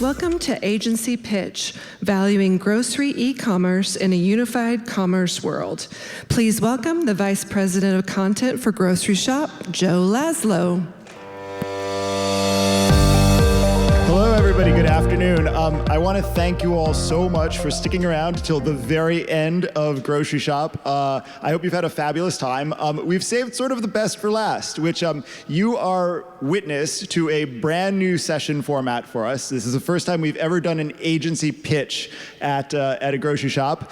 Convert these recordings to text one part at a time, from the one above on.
Welcome to Agency Pitch, valuing grocery e-commerce in a unified commerce world. Please welcome the Vice President of Content for Grocery Shop, Joe Laszlo. Hello, everybody. Good afternoon. I want to thank you all so much for sticking around till the very end of Grocery Shop. I hope you've had a fabulous time. We've saved sort of the best for last, which you are witness to a brand new session format for us. This is the first time we've ever done an agency pitch at a grocery shop.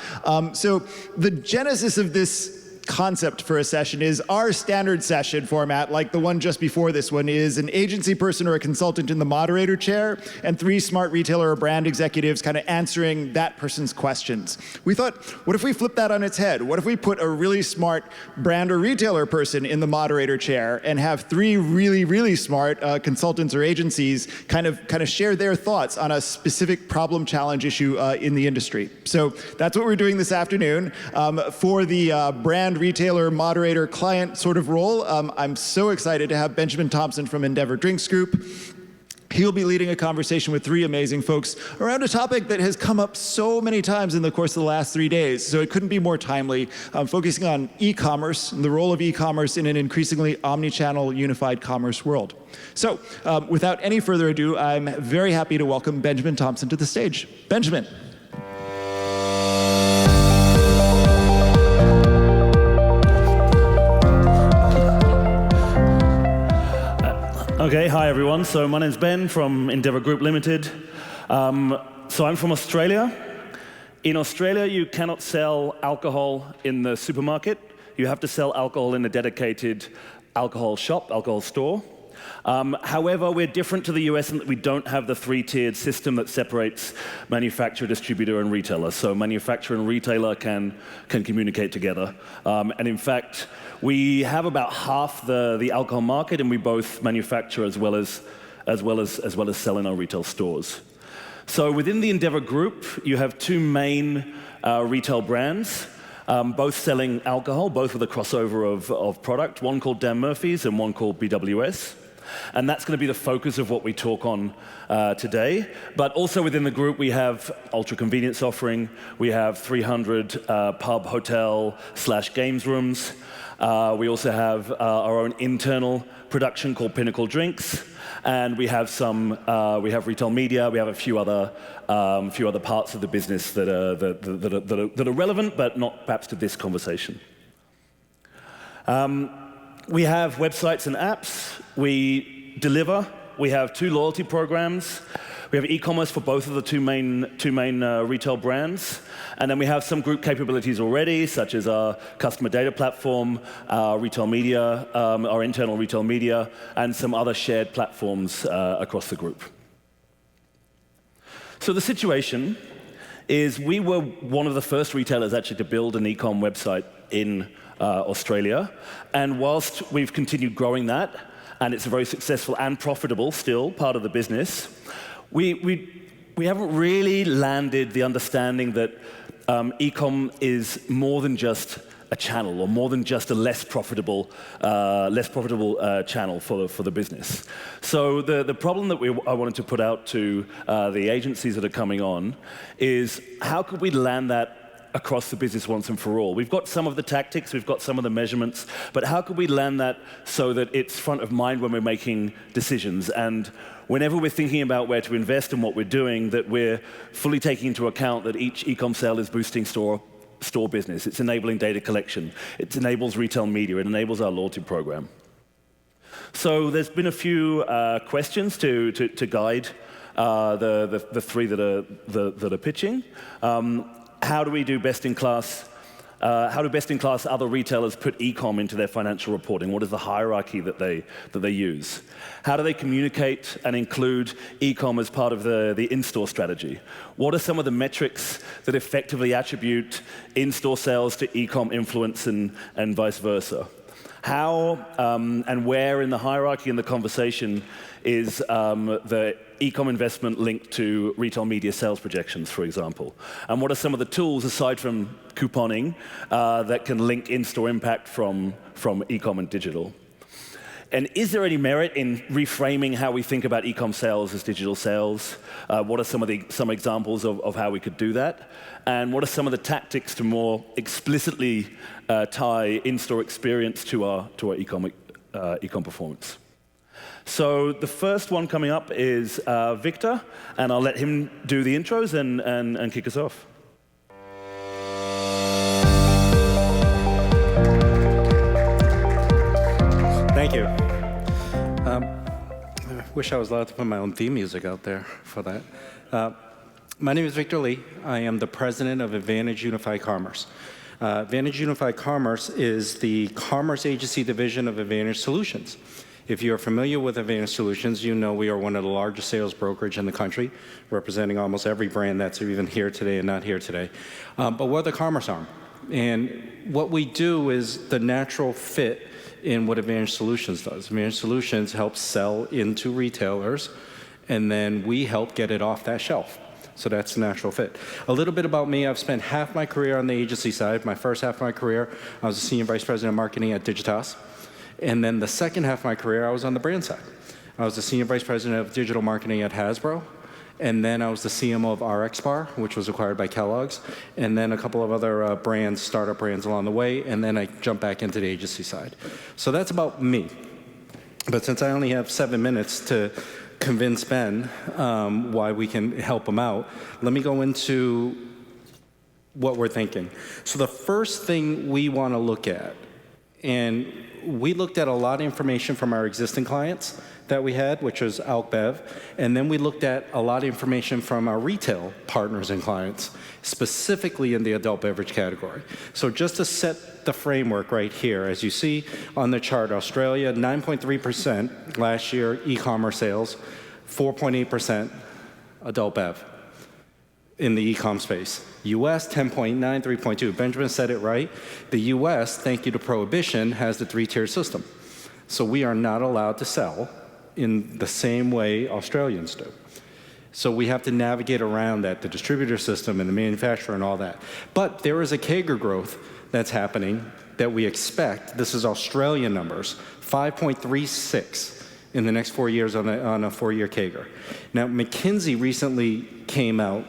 So the genesis of this concept for a session is our standard session format, like the one just before this one, is an agency person or a consultant in the moderator chair and three smart retailer or brand executives kind of answering that person's questions. We thought, what if we flip that on its head? What if we put a really smart brand or retailer person in the moderator chair and have three really, really smart consultants or agencies kind of share their thoughts on a specific problem, challenge, issue in the industry. So that's what we're doing this afternoon. For the brand, retailer, moderator, client sort of role, I'm so excited to have Benjamin Thompson from Endeavour Drinks Group. He'll be leading a conversation with three amazing folks around a topic that has come up so many times in the course of the last 3 days, so it couldn't be more timely, focusing on e-commerce and the role of e-commerce in an increasingly omni-channel unified commerce world. So without any further ado, I'm very happy to welcome Benjamin Thompson to the stage. Benjamin. Okay, hi everyone. So my name's Ben from Endeavour Group Limited. So I'm from Australia. In Australia, you cannot sell alcohol in the supermarket. You have to sell alcohol in a dedicated alcohol shop, alcohol store. However, we're different to the US in that we don't have the three-tiered system that separates manufacturer, distributor, and retailer. So manufacturer and retailer can communicate together. And in fact, we have about half the alcohol market, and we both manufacture as well as sell in our retail stores. So within the Endeavour Group, you have two main retail brands, both selling alcohol, both with a crossover of product, one called Dan Murphy's and one called BWS. And that's going to be the focus of what we talk on today. But also within the group, we have ultra-convenience offering. We have 300 pub, hotel / games rooms. We also have our own internal production called Pinnacle Drinks. And we have we have retail media. We have a few other parts of the business that are relevant, but not perhaps to this conversation. We have websites and apps. We deliver. We have two loyalty programs. We have e-commerce for both of the two main retail brands. And then we have some group capabilities already, such as our customer data platform, our retail media, our internal retail media, and some other shared platforms across the group. So the situation is we were one of the first retailers actually to build an e-com website in Australia. And whilst we've continued growing that, and it's a very successful and profitable still part of the business, we haven't really landed the understanding that e-com is more than just a channel, or more than just a less profitable channel for the business. So the problem that I wanted to put out to the agencies that are coming on is, how could we land that across the business once and for all? We've got some of the tactics, we've got some of the measurements, but how could we land that so that it's front of mind when we're making decisions? And whenever we're thinking about where to invest and what we're doing, that we're fully taking into account that each e-com sale is boosting store business. It's enabling data collection. It enables retail media. It enables our loyalty program. So there's been a few questions to guide the three that are pitching. How do we do best-in-class? How do best-in-class other retailers put e-com into their financial reporting? What is the hierarchy that they use? How do they communicate and include e-com as part of the in-store strategy? What are some of the metrics that effectively attribute in-store sales to e-com influence and vice versa? How and where in the hierarchy in the conversation is the e-com investment linked to retail media sales projections, for example? And what are some of the tools, aside from couponing, that can link in-store impact from e-com and digital? And is there any merit in reframing how we think about e-com sales as digital sales? What are some examples of how we could do that? And what are some of the tactics to more explicitly tie in-store experience to our e-com performance? So the first one coming up is Victor, and I'll let him do the intros and kick us off. Thank you. I wish I was allowed to put my own theme music out there for that. My name is Victor Lee. I am the president of Advantage Unified Commerce. Advantage Unified Commerce is the commerce agency division of Advantage Solutions. If you're familiar with Advantage Solutions, you know we are one of the largest sales brokerage in the country, representing almost every brand that's even here today and not here today. But we're the commerce arm. And what we do is the natural fit in what Advantage Solutions does. Advantage Solutions helps sell into retailers, and then we help get it off that shelf. So that's the natural fit. A little bit about me. I've spent half my career on the agency side. My first half of my career, I was a senior vice president of marketing at Digitas. And then the second half of my career, I was on the brand side. I was the senior vice president of digital marketing at Hasbro. And then I was the CMO of RX Bar, which was acquired by Kellogg's, and then a couple of other brands, startup brands along the way, and then I jumped back into the agency side. So that's about me. But since I only have 7 minutes to convince Ben why we can help him out, let me go into what we're thinking. So the first thing we want to look at, and we looked at a lot of information from our existing clients that we had, which was AlcBev, and then we looked at a lot of information from our retail partners and clients, specifically in the adult beverage category. So just to set the framework right here, as you see on the chart, Australia, 9.3% last year e-commerce sales, 4.8% adult bev in the e-com space. US, 10.9, 3.2. Benjamin said it right. The US, thank you to Prohibition, has the three-tier system. So we are not allowed to sell in the same way Australians do. So we have to navigate around that, the distributor system and the manufacturer and all that. But there is a CAGR growth that's happening that we expect. This is Australian numbers, 5.36 in the next 4 years on a 4-year CAGR. Now, McKinsey recently came out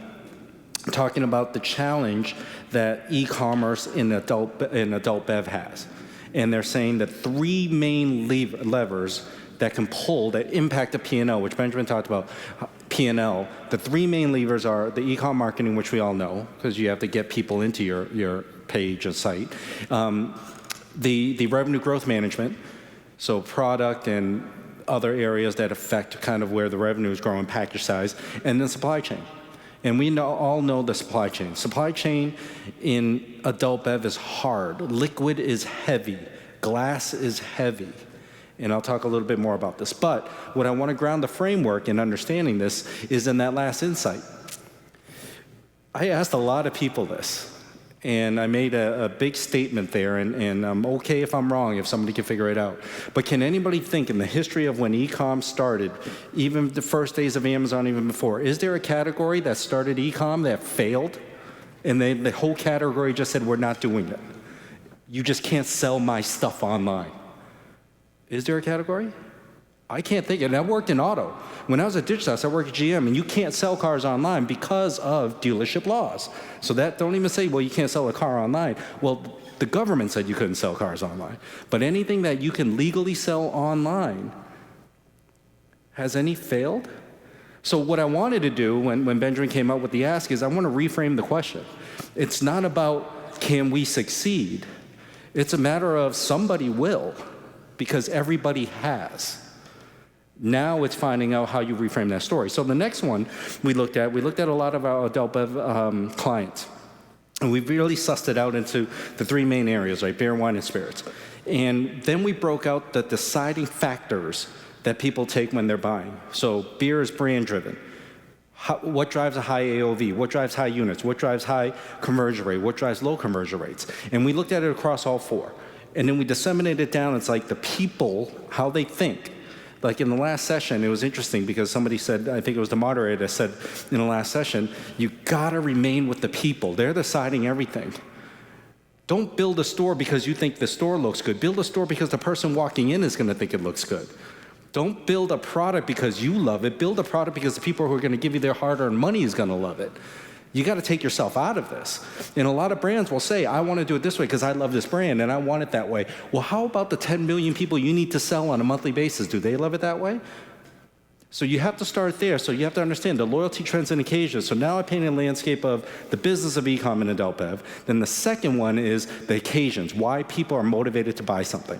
talking about the challenge that e-commerce in adult bev has. And they're saying that 3 main levers that can pull, that impact the P&L, which Benjamin talked about, P&L. The 3 main levers are the e-com marketing, which we all know, because you have to get people into your page or site. The revenue growth management, so product and other areas that affect kind of where the revenue is growing, package size, and then supply chain. And we all know the supply chain. Supply chain in adult bev is hard. Liquid is heavy. Glass is heavy. And I'll talk a little bit more about this. But what I want to ground the framework in understanding this is in that last insight. I asked a lot of people this. And I made a big statement there, and I'm okay if I'm wrong, if somebody can figure it out. But can anybody think in the history of when e-com started, even the first days of Amazon, even before, is there a category that started e-com that failed? And the whole category just said, we're not doing it. You just can't sell my stuff online. Is there a category? I can't think. And I worked in auto. When I was at Digitas, I worked at GM, and you can't sell cars online because of dealership laws. So that, don't even say, well, you can't sell a car online. Well, the government said you couldn't sell cars online. But anything that you can legally sell online, has any failed? So what I wanted to do when Benjamin came up with the ask is I want to reframe the question. It's not about can we succeed. It's a matter of somebody will, because everybody has. Now it's finding out how you reframe that story. So the next one we looked at a lot of our adult bev clients. And we really sussed it out into the 3 main areas, right? Beer, wine, and spirits. And then we broke out the deciding factors that people take when they're buying. So beer is brand driven. What drives a high AOV? What drives high units? What drives high conversion rate? What drives low conversion rates? And we looked at it across all 4. And then we disseminated it down. It's like the people, how they think. Like in the last session, it was interesting because somebody said, I think it was the moderator that said in the last session, you gotta remain with the people. They're deciding everything. Don't build a store because you think the store looks good. Build a store because the person walking in is going to think it looks good. Don't build a product because you love it. Build a product because the people who are going to give you their hard-earned money is going to love it. You got to take yourself out of this. And a lot of brands will say, I want to do it this way because I love this brand and I want it that way. Well, how about the 10 million people you need to sell on a monthly basis? Do they love it that way? So you have to start there. So you have to understand the loyalty trends and occasions. So now I painted a landscape of the business of e-com and adult bev. Then the second one is the occasions, why people are motivated to buy something.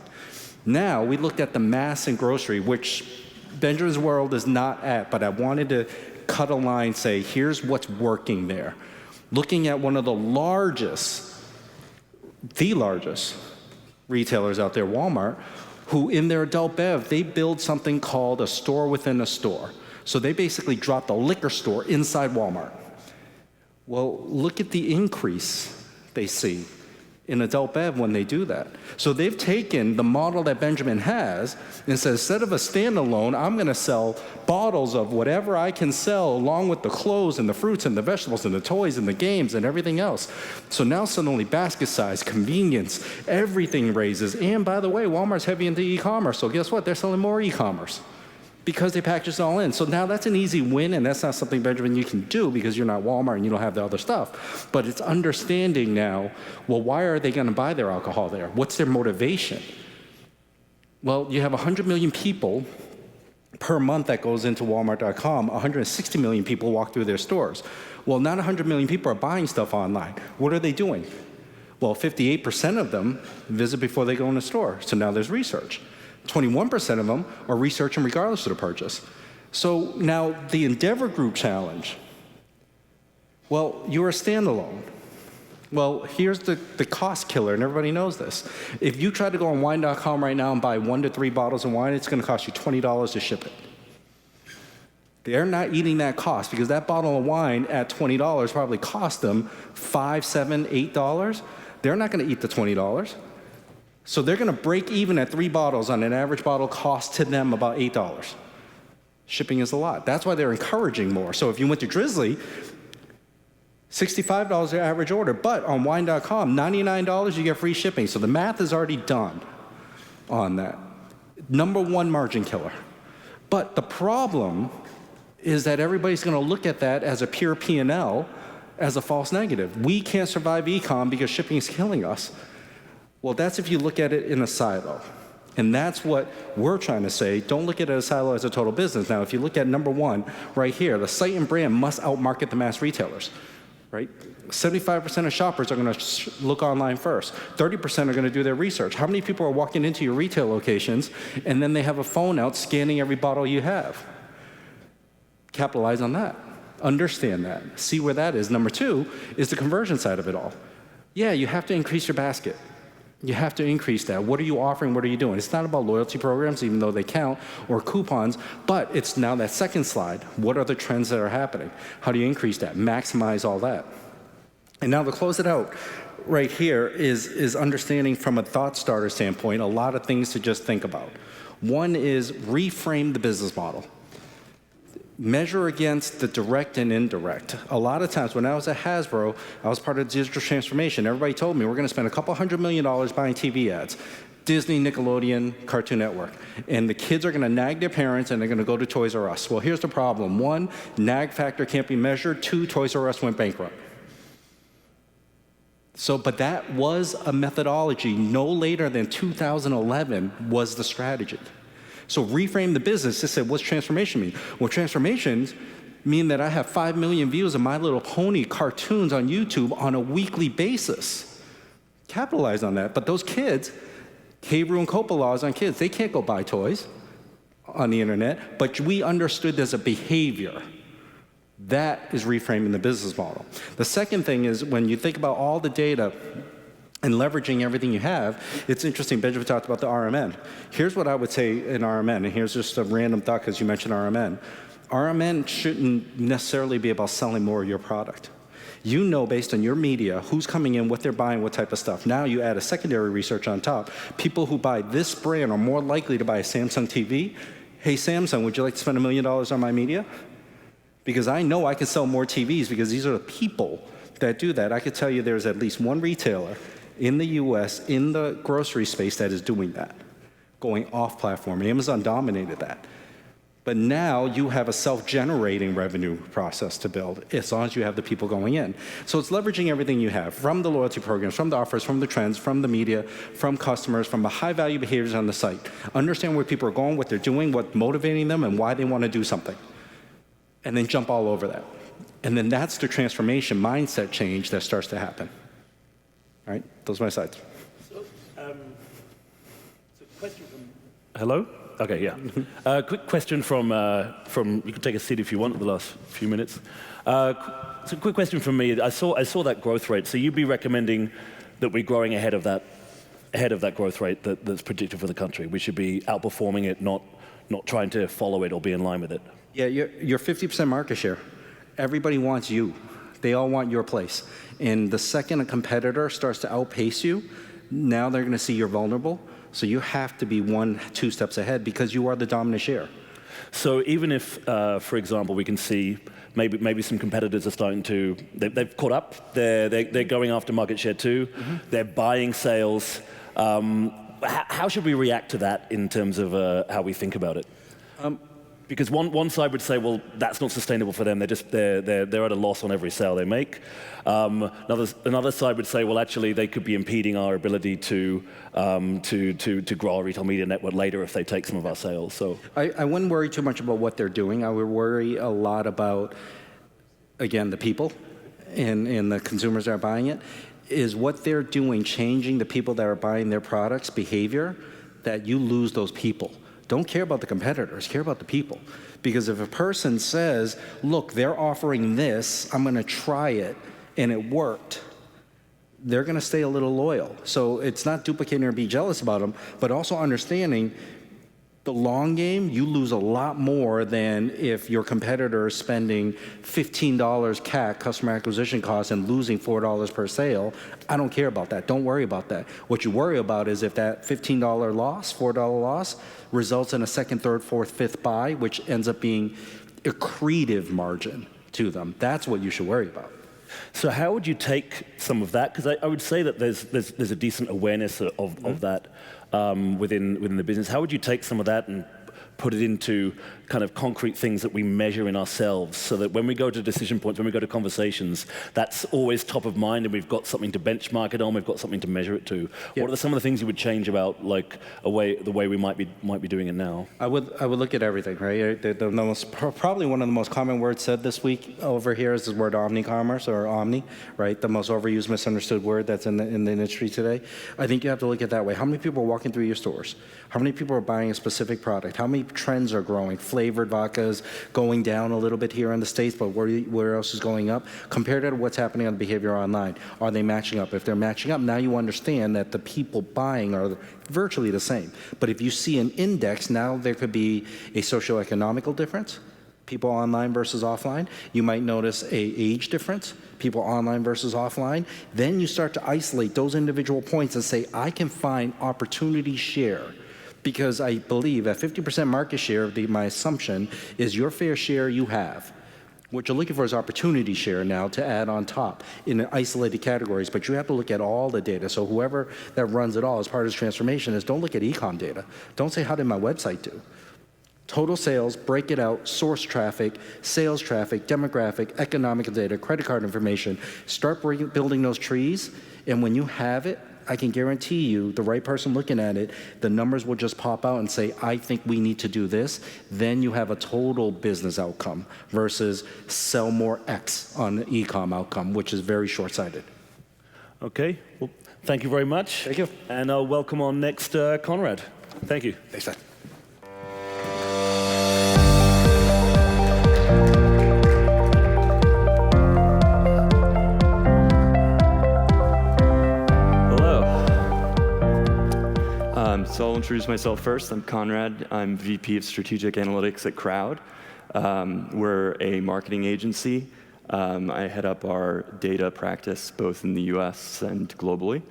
Now we looked at the mass and grocery, which Benjamin's World is not at, but I wanted to cut a line, say, here's what's working there. Looking at one of the largest retailers out there, Walmart, who in their adult bev, they build something called a store within a store. So they basically dropped a liquor store inside Walmart. Well, look at the increase they see in adult bev when they do that. So they've taken the model that Benjamin has and said, instead of a standalone, I'm gonna sell bottles of whatever I can sell along with the clothes and the fruits and the vegetables and the toys and the games and everything else. So now suddenly basket size, convenience, everything raises. And by the way, Walmart's heavy into e-commerce, so guess what? They're selling more e-commerce because they package it all in. So now that's an easy win, and that's not something, Benjamin, you can do because you're not Walmart and you don't have the other stuff. But it's understanding now, well, why are they gonna buy their alcohol there? What's their motivation? Well, you have 100 million people per month that goes into Walmart.com, 160 million people walk through their stores. Well, not 100 million people are buying stuff online. What are they doing? Well, 58% of them visit before they go in the store. So now there's research. 21% of them are researching regardless of the purchase. So now the Endeavour Group challenge. Well, you're a standalone. Well, here's the cost killer, and everybody knows this. If you try to go on wine.com right now and buy 1 to 3 bottles of wine, it's gonna cost you $20 to ship it. They're not eating that cost because that bottle of wine at $20 probably cost them $5, $7, $8. They're not gonna eat the $20. So they're gonna break even at 3 bottles on an average bottle cost to them about $8. Shipping is a lot. That's why they're encouraging more. So if you went to Drizzly, $65 their average order, but on wine.com, $99 you get free shipping. So the math is already done on that. #1 margin killer. But the problem is that everybody's gonna look at that as a pure P&L as a false negative. We can't survive e-com because shipping is killing us. Well, that's if you look at it in a silo. And that's what we're trying to say. Don't look at it as a silo as a total business. Now, if you look at #1 right here, the site and brand must outmarket the mass retailers, right? 75% of shoppers are gonna look online first. 30% are gonna do their research. How many people are walking into your retail locations and then they have a phone out scanning every bottle you have? Capitalize on that. Understand that. See where that is. #2 is the conversion side of it all. Yeah, you have to increase your basket. You have to increase that. What are you offering? What are you doing? It's not about loyalty programs, even though they count, or coupons, but it's now that second slide. What are the trends that are happening? How do you increase that? Maximize all that. And now to close it out, right here is understanding from a thought starter standpoint, a lot of things to just think about. One is reframe the business model. Measure against the direct and indirect. A lot of times when I was at Hasbro, I was part of digital transformation. Everybody told me we're gonna spend a couple $100 million buying TV ads. Disney, Nickelodeon, Cartoon Network. And the kids are gonna nag their parents and they're gonna go to Toys R Us. Well, here's the problem. 1, nag factor can't be measured. 2, Toys R Us went bankrupt. So, but that was a methodology. No later than 2011 was the strategy. So reframe the business to say, what's transformation mean? Well, transformations mean that I have 5 million views of My Little Pony cartoons on YouTube on a weekly basis. Capitalize on that. But those kids, K-Rue and COPA laws on kids, they can't go buy toys on the internet, but we understood there's a behavior. That is reframing the business model. The second thing is when you think about all the data and leveraging everything you have, it's interesting, Benjamin talked about the RMN. Here's what I would say in RMN, and here's just a random thought because you mentioned RMN. RMN shouldn't necessarily be about selling more of your product. You know based on your media, who's coming in, what they're buying, what type of stuff. Now you add a secondary research on top. People who buy this brand are more likely to buy a Samsung TV. Hey Samsung, would you like to spend $1 million on my media? Because I know I can sell more TVs because these are the people that do that. I could tell you there's at least one retailer in the US, in the grocery space that is doing that, going off platform. Amazon dominated that. But now you have a self-generating revenue process to build as long as you have the people going in. So it's leveraging everything you have from the loyalty programs, from the offers, from the trends, from the media, from customers, from the high-value behaviors on the site. Understand where people are going, what they're doing, what's motivating them, and why they want to do something. And then jump all over that. And then that's the transformation mindset change that starts to happen. All right, those are my slides. So question from... Hello? Okay, yeah. Quick question from, you can take a seat if you want the last few minutes. So quick question from me. I saw that growth rate. So you'd be recommending that we're growing ahead of that growth rate that's predicted for the country. We should be outperforming it, not trying to follow it or be in line with it. Yeah, you're 50% market share. Everybody wants you. They all want your place. And the second a competitor starts to outpace you, now they're going to see you're vulnerable. So you have to be 1-2 steps ahead because you are the dominant share. So even if, for example, we can see maybe some competitors are starting to, they've caught up, they're going after market share too, they're buying sales. How should we react to that in terms of how we think about it? Because one side would say, well, that's not sustainable for them. They're at a loss on every sale they make. Another side would say, well, actually, they could be impeding our ability to grow our retail media network later if they take some of our sales. So I wouldn't worry too much about what they're doing. I would worry a lot about, again, the people and the consumers that are buying it. Is what they're doing changing the people that are buying their products' behavior, that you lose those people? Don't care about the competitors, care about the people. Because if a person says, look, they're offering this, I'm going to try it, and it worked, they're going to stay a little loyal. So it's not duplicating or be jealous about them, but also understanding the long game, you lose a lot more than if your competitor is spending $15 CAC, customer acquisition cost, and losing $4 per sale. I don't care about that. Don't worry about that. What you worry about is if that $15 loss, $4 loss, results in a second, third, fourth, fifth buy, which ends up being accretive margin to them. That's what you should worry about. So how would you take some of that? Because I would say that there's a decent awareness of that within the business. How would you take some of that and put it into kind of concrete things that we measure in ourselves so that when we go to decision points, when we go to conversations, that's always top of mind and we've got something to benchmark it on, we've got something to measure it to. Yeah. What are some of the things you would change about like the way we might be doing it now? I would look at everything, right? Probably one of the most common words said this week over here is the word omni-commerce or omni, right? The most overused, misunderstood word that's in the industry today. I think you have to look at it that way. How many people are walking through your stores? How many people are buying a specific product? How many trends are growing? Flavored vodkas going down a little bit here in the States, but where else is going up? Compared to what's happening on behavior online. Are they matching up? If they're matching up, now you understand that the people buying are virtually the same. But if you see an index, now there could be a socioeconomical difference. People online versus offline. You might notice a age difference. People online versus offline. Then you start to isolate those individual points and say, I can find opportunity share. Because I believe at 50% market share, my assumption is your fair share you have. What you're looking for is opportunity share now to add on top in isolated categories, but you have to look at all the data. So whoever that runs it all as part of this transformation is don't look at e-com data. Don't say, how did my website do? Total sales, break it out, source traffic, sales traffic, demographic, economic data, credit card information. Start building those trees, and when you have it, I can guarantee you, the right person looking at it, the numbers will just pop out and say, I think we need to do this. Then you have a total business outcome versus sell more X on the e-com outcome, which is very short-sighted. Okay, well, thank you very much. Thank you. And I'll welcome on next Konrad. Thank you. Thanks, man. So I'll introduce myself first. I'm Konrad. I'm VP of Strategic Analytics at Croud. We're a marketing agency. I head up our data practice both in the US and globally.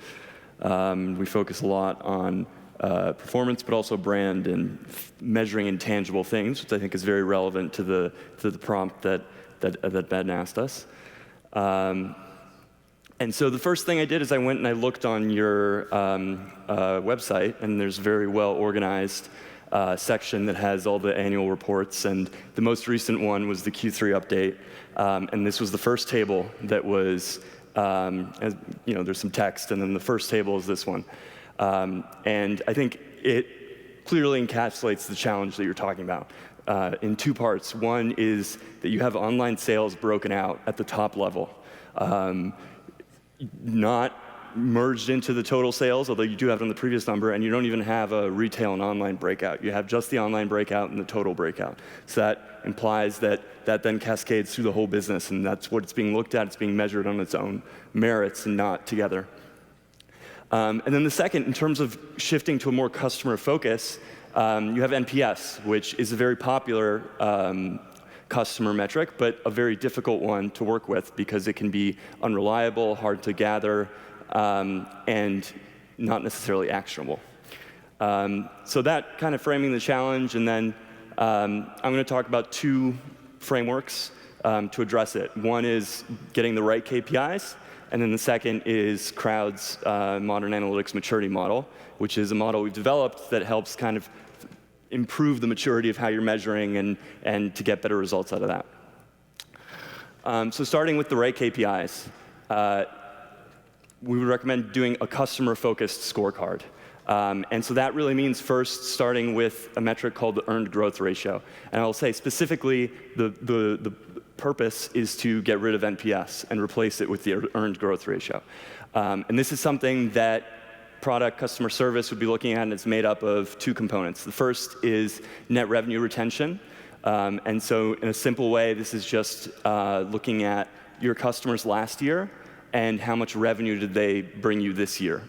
We focus a lot on performance, but also brand and measuring intangible things, which I think is very relevant to the prompt that Ben asked us. And so the first thing I did is I went and I looked on your website, and there's a very well-organized section that has all the annual reports, and the most recent one was the Q3 update, and this was the first table that was, there's some text, and then the first table is this one. And I think it clearly encapsulates the challenge that you're talking about in two parts. One is that you have online sales broken out at the top level. Not merged into the total sales, although you do have it on the previous number, and you don't even have a retail and online breakout. You have just the online breakout and the total breakout. So that implies that that then cascades through the whole business, and that's what it's being looked at. It's being measured on its own merits and not together. And then the second, in terms of shifting to a more customer focus, you have NPS, which is a very popular customer metric, but a very difficult one to work with because it can be unreliable, hard to gather, and not necessarily actionable. So that kind of framing the challenge, and then I'm going to talk about two frameworks to address it. One is getting the right KPIs, and then the second is Croud's modern analytics maturity model, which is a model we've developed that helps kind of improve the maturity of how you're measuring and to get better results out of that. So starting with the right KPIs, we would recommend doing a customer-focused scorecard. And so that really means first starting with a metric called the earned growth ratio. And I'll say specifically the purpose is to get rid of NPS and replace it with the earned growth ratio. And this is something that product customer service would be looking at, and it's made up of two components. The first is net revenue retention. And so in a simple way, this is just looking at your customers last year and how much revenue did they bring you this year.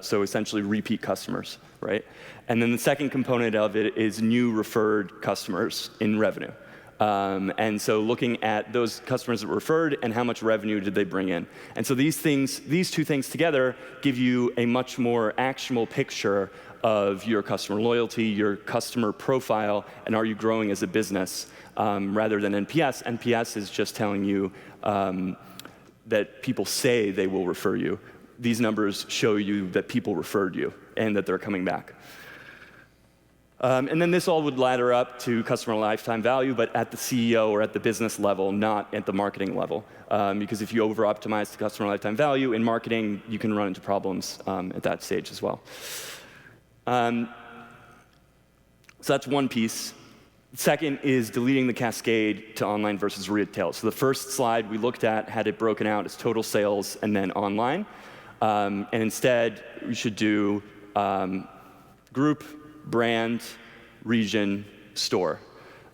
So essentially repeat customers, right? And then the second component of it is new referred customers in revenue. And so looking at those customers that were referred and how much revenue did they bring in. And so these two things together give you a much more actionable picture of your customer loyalty, your customer profile, and are you growing as a business, rather than NPS. NPS is just telling you that people say they will refer you. These numbers show you that people referred you and that they're coming back. And then this all would ladder up to customer lifetime value, but at the CEO or at the business level, not at the marketing level. Because if you over-optimize the customer lifetime value in marketing, you can run into problems at that stage as well. So that's one piece. Second is deleting the cascade to online versus retail. So the first slide we looked at had it broken out as total sales and then online. And instead, we should do group, brand, region, store.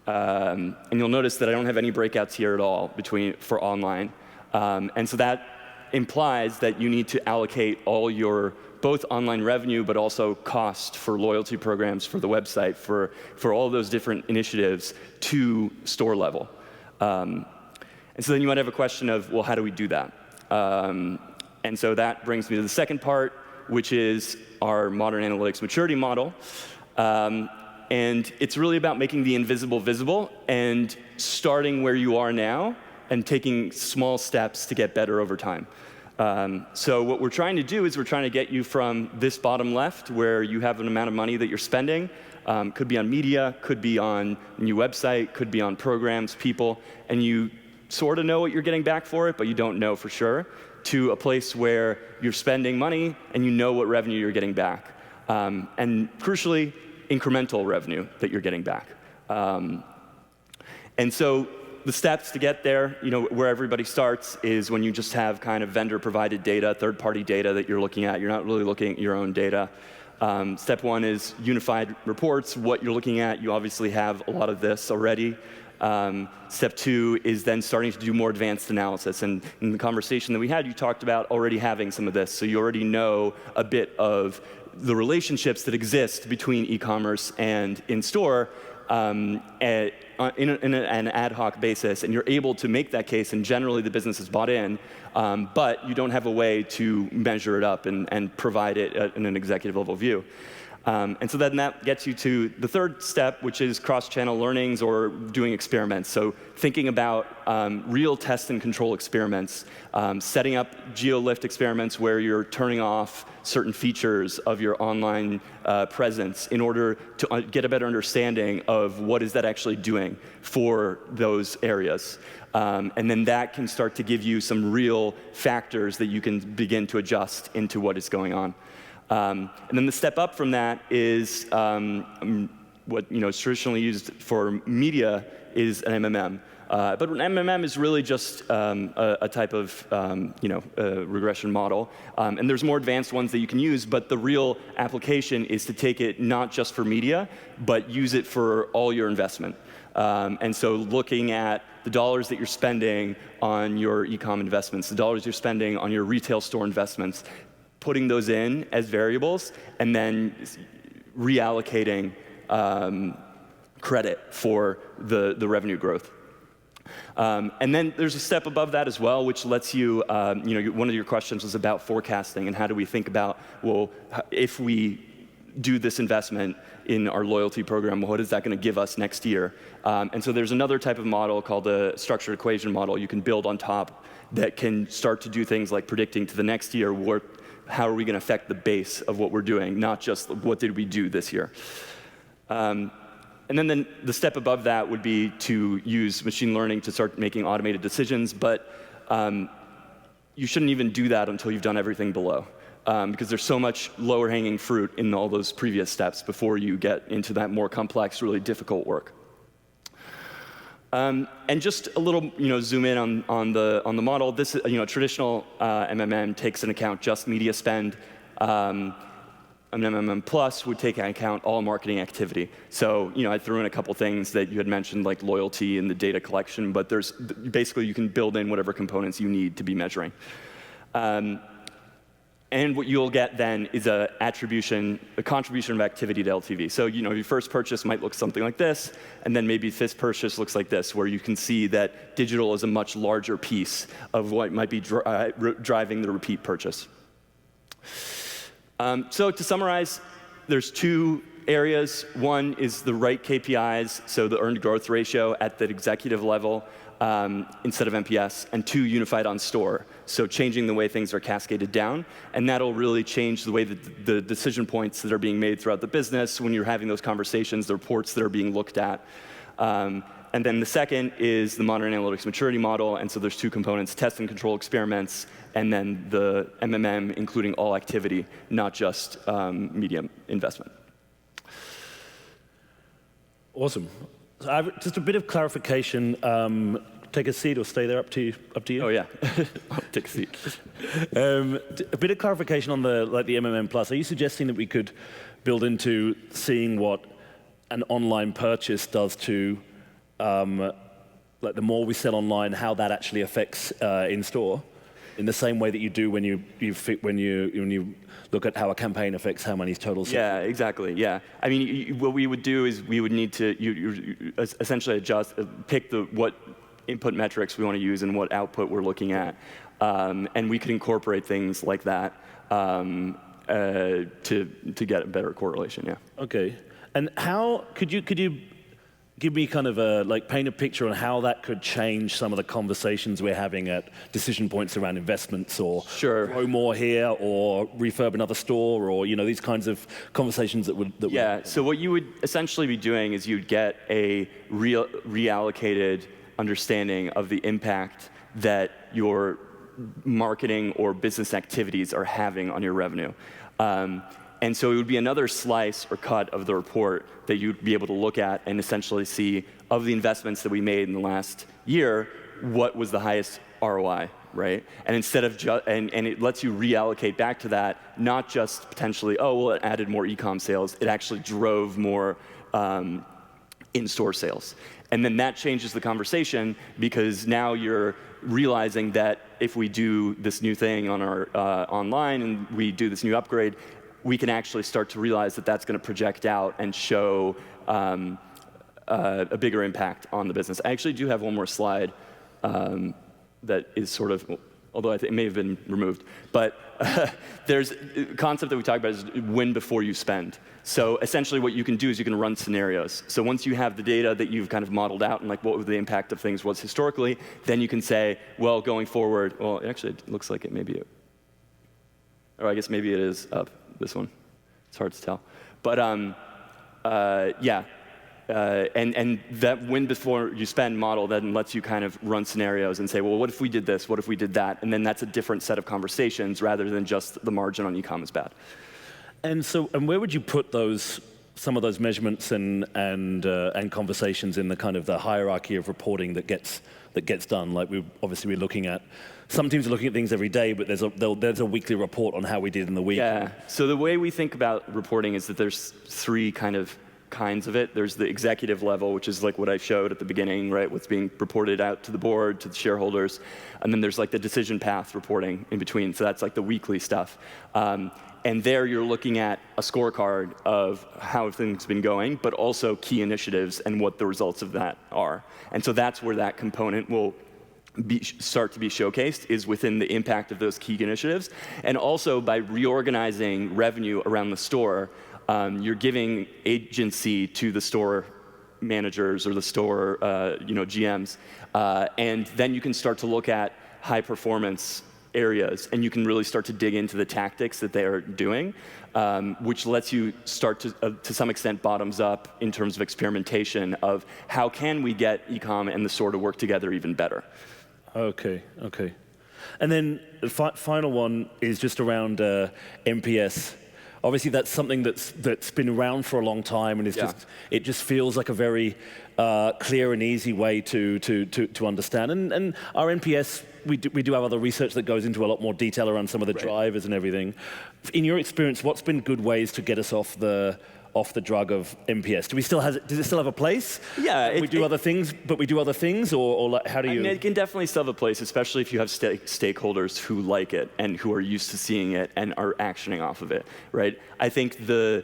And you'll notice that I don't have any breakouts here at all for online. And so that implies that you need to allocate all your both online revenue, but also cost for loyalty programs, for the website, for all those different initiatives to store level. And so then you might have a question of, well, how do we do that? And so that brings me to the second part, which is our modern analytics maturity model. And it's really about making the invisible visible and starting where you are now and taking small steps to get better over time. So what we're trying to do is we're trying to get you from this bottom left, where you have an amount of money that you're spending, could be on media, could be on a new website, could be on programs, people, and you sort of know what you're getting back for it, but you don't know for sure, to a place where you're spending money and you know what revenue you're getting back. And crucially, incremental revenue that you're getting back. And so the steps to get there, where everybody starts is when you just have kind of vendor-provided data, third-party data that you're looking at. You're not really looking at your own data. Step one is unified reports, what you're looking at. You obviously have a lot of this already. Step two is then starting to do more advanced analysis. And in the conversation that we had, you talked about already having some of this. So you already know a bit of the relationships that exist between e-commerce and in-store in an ad hoc basis, and you're able to make that case, and generally the business is bought in, but you don't have a way to measure it up and provide it in an executive level view. And so then that gets you to the third step, which is cross-channel learnings or doing experiments. So thinking about real test and control experiments, setting up geo-lift experiments where you're turning off certain features of your online presence in order to get a better understanding of what is that actually doing for those areas. And then that can start to give you some real factors that you can begin to adjust into what is going on. And then the step up from that is what is traditionally used for media is an MMM. But an MMM is really just a type of regression model. And there's more advanced ones that you can use, but the real application is to take it not just for media, but use it for all your investment. And so looking at the dollars that you're spending on your e-com investments, the dollars you're spending on your retail store investments, putting those in as variables, and then reallocating credit for the revenue growth. And then there's a step above that as well, which lets you, one of your questions was about forecasting and how do we think about, well, if we do this investment in our loyalty program, what is that going to give us next year? And so there's another type of model called the structured equation model you can build on top that can start to do things like predicting to the next year how are we going to affect the base of what we're doing, not just what did we do this year. And then the step above that would be to use machine learning to start making automated decisions, but you shouldn't even do that until you've done everything below, because there's so much lower hanging fruit in all those previous steps before you get into that more complex, really difficult work. And just a little, zoom in on the model. This, traditional MMM takes into account just media spend. An MMM Plus would take into account all marketing activity. So, I threw in a couple things that you had mentioned, like loyalty and the data collection, but basically you can build in whatever components you need to be measuring. And what you'll get then is a contribution of activity to LTV. So, your first purchase might look something like this, and then maybe fifth purchase looks like this, where you can see that digital is a much larger piece of what might be driving the repeat purchase. So to summarize, there's two areas. One is the right KPIs, so the earned growth ratio at the executive level instead of NPS, and two, unified on store. So changing the way things are cascaded down, and that'll really change the way that the decision points that are being made throughout the business when you're having those conversations, the reports that are being looked at. And then the second is the modern analytics maturity model, and so there's two components, test and control experiments, and then the MMM, including all activity, not just media investment. Awesome. So just a bit of clarification. Take a seat or stay there, up to you. Oh yeah, I'll take a seat. A bit of clarification on the MMM Plus. Are you suggesting that we could build into seeing what an online purchase does to, the more we sell online, how that actually affects in store, in the same way that you do when you look at how a campaign affects how many total sales? Yeah, exactly. Yeah, I mean, what we would do is we would need to essentially pick what input metrics we want to use and what output we're looking at, and we could incorporate things like that to get a better correlation. Yeah. Okay. And how could you give me kind of paint a picture on how that could change some of the conversations we're having at decision points around investments, or Sure. grow more here, or refurb another store, or these kinds of conversations that would. Yeah. So what you would essentially be doing is you'd get a reallocated understanding of the impact that your marketing or business activities are having on your revenue. And so it would be another slice or cut of the report that you'd be able to look at and essentially see, of the investments that we made in the last year, what was the highest ROI, right? And instead of and it lets you reallocate back to that, not just potentially, it added more e-com sales, it actually drove more in-store sales. And then that changes the conversation, because now you're realizing that if we do this new thing on our online and we do this new upgrade, we can actually start to realize that that's going to project out and show a bigger impact on the business. I actually do have one more slide that is sort of although it may have been removed. But there's a concept that we talk about is win before you spend. So essentially what you can do is you can run scenarios. So once you have the data that you've kind of modeled out and like what the impact of things was historically, then you can say, well, going forward, well, actually it looks like it may be, or I guess maybe it is up, this one. It's hard to tell. But yeah. And that win before you spend model then lets you kind of run scenarios and say, well, what if we did this? What if we did that? And then that's a different set of conversations rather than just the margin on e-com is bad. And so, and where would you put some of those measurements and conversations in the kind of the hierarchy of reporting that gets done? Like we're looking at, some teams are looking at things every day, but there's a weekly report on how we did in the week. Yeah. So the way we think about reporting is that there's three kinds of it. There's the executive level, which is like what I showed at the beginning, right? What's being reported out to the board, to the shareholders. And then there's like the decision path reporting in between. So that's like the weekly stuff. And there you're looking at a scorecard of how things have been going, but also key initiatives and what the results of that are. And so that's where that component will start to be showcased, is within the impact of those key initiatives. And also by reorganizing revenue around the store, you're giving agency to the store managers or the store GMs, and then you can start to look at high performance areas, and you can really start to dig into the tactics that they are doing, which lets you start to some extent bottoms up in terms of experimentation of how can we get e-com and the store to work together even better. Okay. And then the final one is just around NPS. Obviously, that's something that's been around for a long time, and it just feels like a very clear and easy way to understand. And our NPS, we do have other research that goes into a lot more detail around some of the drivers and everything. In your experience, what's been good ways to get us off the drug of NPS? Does it still have a place? Yeah. We do other things, or like, how do you? I mean, it can definitely still have a place, especially if you have stakeholders who like it and who are used to seeing it and are actioning off of it, right? I think the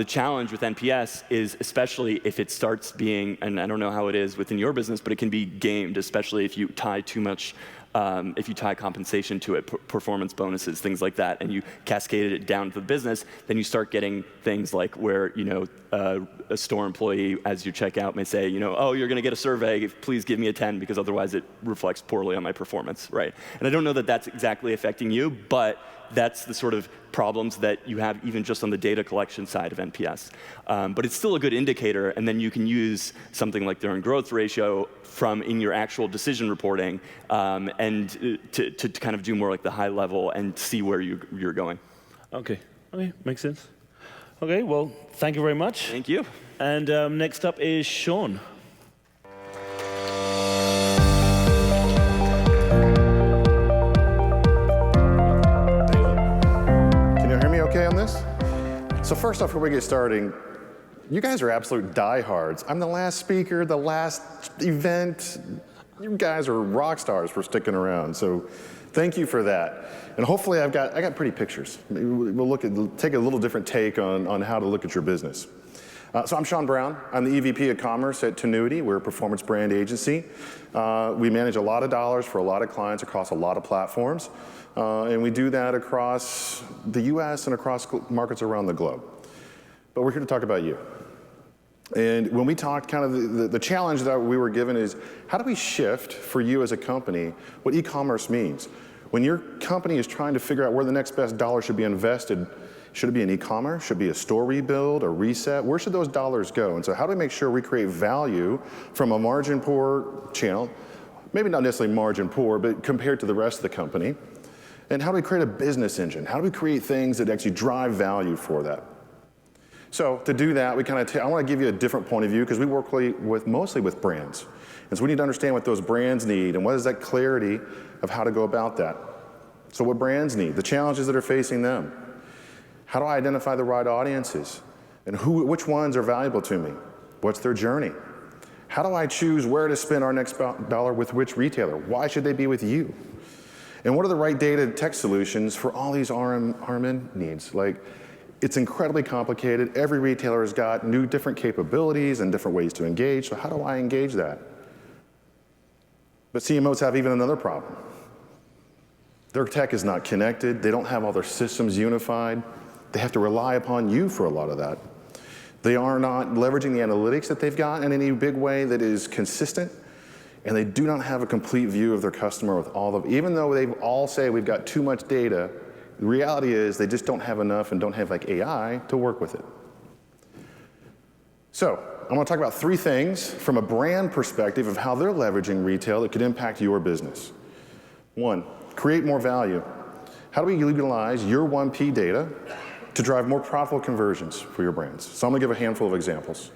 challenge with NPS is, especially if it starts being, and I don't know how it is within your business, but it can be gamed, especially if you tie too much. If you tie compensation to it, performance bonuses, things like that, and you cascade it down to the business, then you start getting things like where a store employee, as you check out, may say, oh, you're going to get a survey, please give me a 10 because otherwise it reflects poorly on my performance, right? And I don't know that that's exactly affecting you, but that's the sort of problems that you have even just on the data collection side of NPS. But it's still a good indicator, and then you can use something like the earned growth ratio in your actual decision reporting and to kind of do more like the high level and see where you're going. Okay, makes sense. Okay, well, thank you very much. Thank you. And next up is Shaun. Okay on this? So first off, before we get started, you guys are absolute diehards. I'm the last speaker, the last event. You guys are rock stars for sticking around, so thank you for that. And hopefully I got pretty pictures. We'll take a little different take on how to look at your business. So I'm Shaun Brown. I'm the EVP of Commerce at Tenuity. We're a performance brand agency. We manage a lot of dollars for a lot of clients across a lot of platforms. And we do that across the US and across markets around the globe. But we're here to talk about you. And when we talked, kind of the challenge that we were given is, how do we shift for you as a company what e-commerce means? When your company is trying to figure out where the next best dollar should be invested, should it be in e-commerce? Should it be a store rebuild, a reset? Where should those dollars go? And so how do we make sure we create value from a margin poor channel? Maybe not necessarily margin poor, but compared to the rest of the company. And how do we create a business engine? How do we create things that actually drive value for that? So to do that, I want to give you a different point of view, because we work mostly with brands. And so we need to understand what those brands need and what is that clarity of how to go about that. So what brands need, the challenges that are facing them. How do I identify the right audiences? And which ones are valuable to me? What's their journey? How do I choose where to spend our next dollar with which retailer? Why should they be with you? And what are the right data tech solutions for all these RMN needs? It's incredibly complicated. Every retailer has got different capabilities and different ways to engage. So how do I engage that? But CMOs have even another problem. Their tech is not connected. They don't have all their systems unified. They have to rely upon you for a lot of that. They are not leveraging the analytics that they've got in any big way that is consistent, and they do not have a complete view of their customer with all of, even though they all say we've got too much data, the reality is they just don't have enough and don't have like AI to work with it. So I want to talk about 3 things from a brand perspective of how they're leveraging retail that could impact your business. 1, create more value. How do we utilize your 1P data to drive more profitable conversions for your brands? So I'm going to give a handful of examples.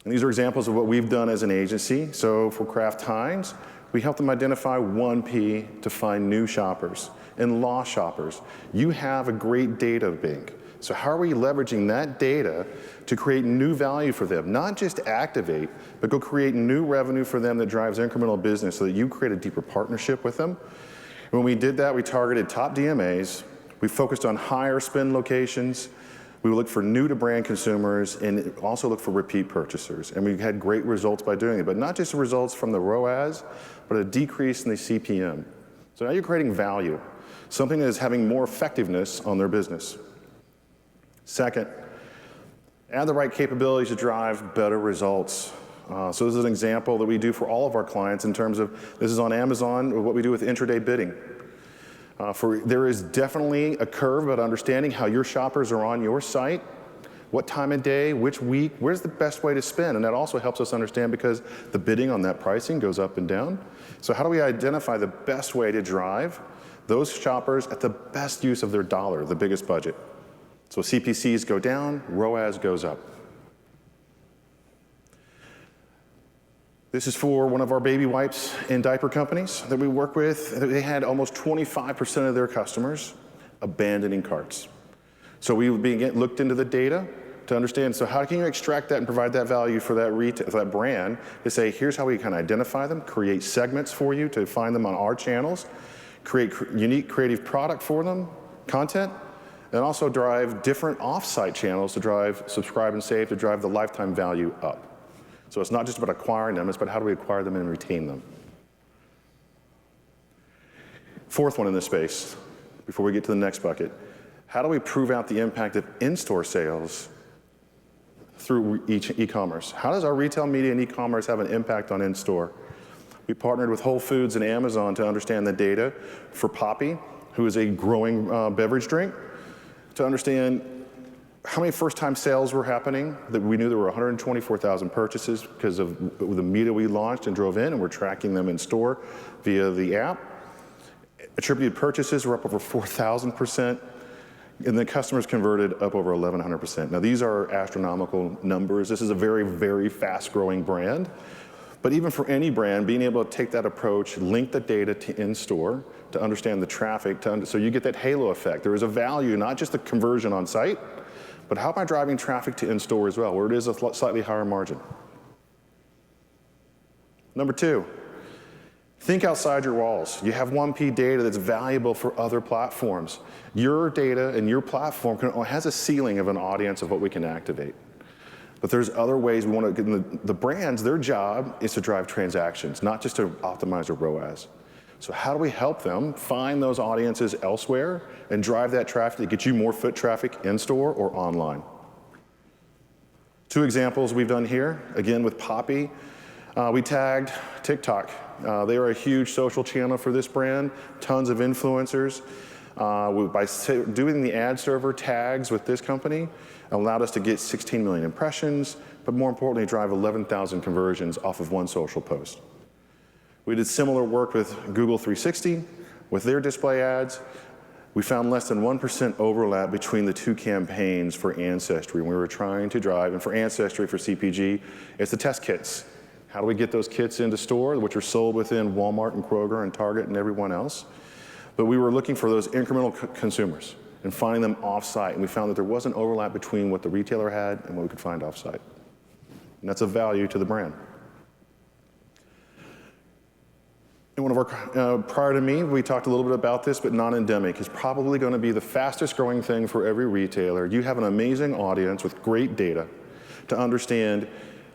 And these are examples of what we've done as an agency. So for Kraft Heinz, we help them identify 1P to find new shoppers and lost shoppers. You have a great data bank. So how are we leveraging that data to create new value for them? Not just activate, but go create new revenue for them that drives incremental business so that you create a deeper partnership with them. When we did that, we targeted top DMAs. We focused on higher spend locations. We would look for new to brand consumers and also look for repeat purchasers. And we had great results by doing it, but not just the results from the ROAS, but a decrease in the CPM. So now you're creating value, something that is having more effectiveness on their business. Second, add the right capabilities to drive better results. So this is an example that we do for all of our clients in terms of, this is on Amazon, what we do with intraday bidding. There is definitely a curve about understanding how your shoppers are on your site, what time of day, which week, where's the best way to spend, and that also helps us understand because the bidding on that pricing goes up and down. So how do we identify the best way to drive those shoppers at the best use of their dollar, the biggest budget? So CPCs go down, ROAS goes up. This is for one of our baby wipes and diaper companies that we work with. They had almost 25% of their customers abandoning carts. So we looked into the data to understand, so how can you extract that and provide that value for that brand to say, here's how we can identify them, create segments for you to find them on our channels, create unique creative product for them, content, and also drive different off-site channels to drive subscribe and save to drive the lifetime value up. So it's not just about acquiring them, it's about how do we acquire them and retain them. 4th one in this space, before we get to the next bucket, how do we prove out the impact of in-store sales through e-commerce? How does our retail media and e-commerce have an impact on in-store? We partnered with Whole Foods and Amazon to understand the data for Poppy, who is a growing beverage drink, to understand how many first-time sales were happening. That we knew there were 124,000 purchases because of the media we launched and drove in, and we're tracking them in store via the app. Attributed purchases were up over 4,000%, and the customers converted up over 1,100%. Now these are astronomical numbers. This is a very, very fast-growing brand. But even for any brand, being able to take that approach, link the data to in-store, to understand the traffic, so you get that halo effect. There is a value, not just the conversion on site, but how am I driving traffic to in-store as well, where it is a slightly higher margin? Number 2, think outside your walls. You have 1P data that's valuable for other platforms. Your data and your platform has a ceiling of an audience of what we can activate. But there's other ways we want to get in. The brands, their job is to drive transactions, not just to optimize their ROAS. So how do we help them find those audiences elsewhere and drive that traffic to get you more foot traffic in-store or online? 2 examples we've done here, again with Poppy. We tagged TikTok. They are a huge social channel for this brand, tons of influencers. By doing the ad server tags with this company, allowed us to get 16 million impressions, but more importantly, drive 11,000 conversions off of one social post. We did similar work with Google 360 with their display ads. We found less than 1% overlap between the 2 campaigns for Ancestry. We were trying to drive, and for Ancestry, for CPG, it's the test kits. How do we get those kits into store, which are sold within Walmart and Kroger and Target and everyone else? But we were looking for those incremental consumers and finding them off-site, and we found that there wasn't overlap between what the retailer had and what we could find off-site. And that's a value to the brand. And one of our, prior to me, we talked a little bit about this, but non-endemic is probably going to be the fastest growing thing for every retailer. You have an amazing audience with great data to understand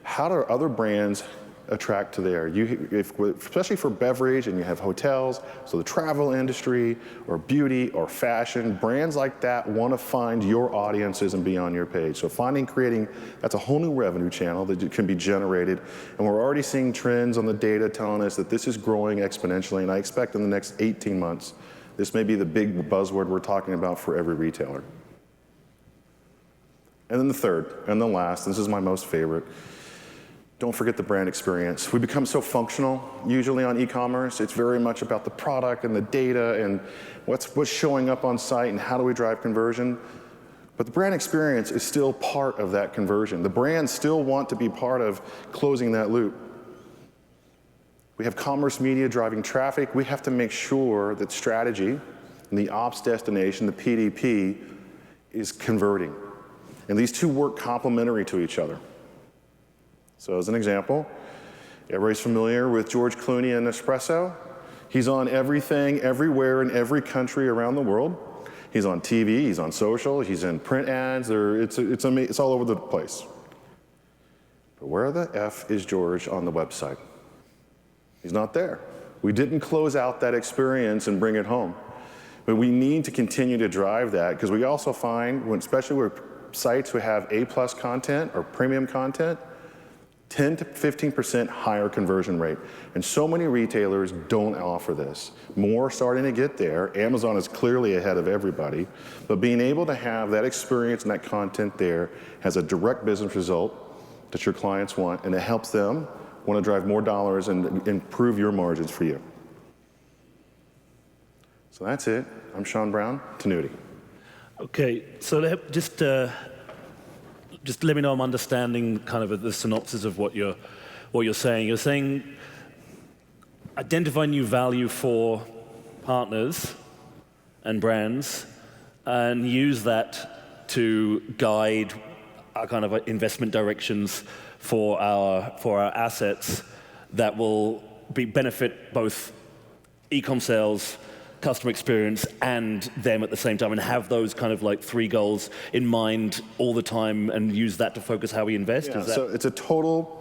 how do other brands attract to there. Especially for beverage, and you have hotels, so the travel industry, or beauty, or fashion, brands like that want to find your audiences and be on your page. So creating, that's a whole new revenue channel that can be generated, and we're already seeing trends on the data telling us that this is growing exponentially, and I expect in the next 18 months, this may be the big buzzword we're talking about for every retailer. And then the third, and the last, this is my most favorite, don't forget the brand experience. We become so functional, usually on e-commerce. It's very much about the product and the data and what's showing up on site and how do we drive conversion. But the brand experience is still part of that conversion. The brands still want to be part of closing that loop. We have commerce media driving traffic. We have to make sure that strategy and the ops destination, the PDP, is converting. And these two work complementary to each other. So as an example, everybody's familiar with George Clooney and Nespresso. He's on everything, everywhere, in every country around the world. He's on TV, he's on social, he's in print ads, it's all over the place. But where the F is George on the website? He's not there. We didn't close out that experience and bring it home. But we need to continue to drive that, because we also find, especially with sites who have A+ content or premium content, 10 to 15% higher conversion rate. And so many retailers don't offer this. More are starting to get there. Amazon is clearly ahead of everybody. But being able to have that experience and that content there has a direct business result that your clients want, and it helps them want to drive more dollars and improve your margins for you. So that's it. I'm Shaun Brown, Tenuity. Okay, so just let me know I'm understanding kind of the synopsis of what you're saying. You're saying identify new value for partners and brands and use that to guide our kind of investment directions for our assets that will benefit both e-com sales, customer experience, and them at the same time, and have those kind of like three goals in mind all the time and use that to focus how we invest? Yeah, so it's a total,